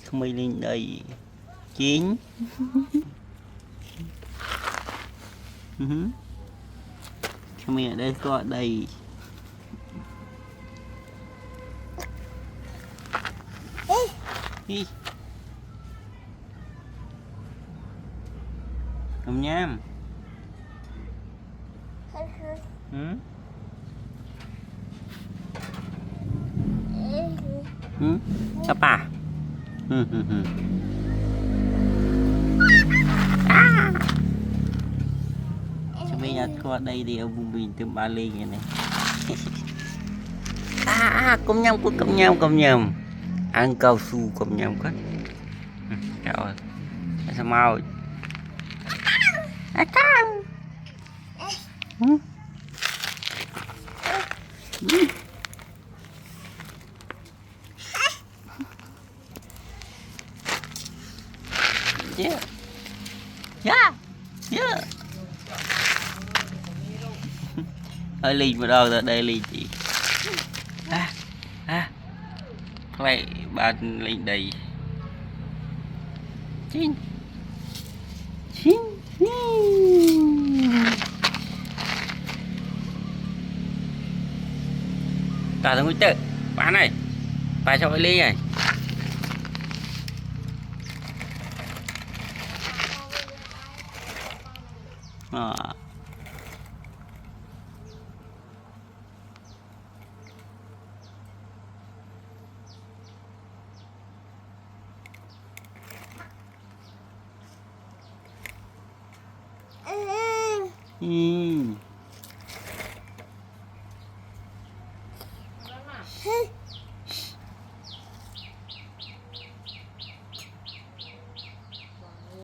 không may lên đây chín không may ở đây có đây cầm nhám apa cho bây giờ có đây thì ở vùng biển từ Ba Lê này công nhầm ăn cao su công nhầm quá rồi sao mau yeah yeah yeah hơi lì vào đâu rồi đây lì chị lại bạn lên đây chín chín cả thằng tự bạn này phải cho ly này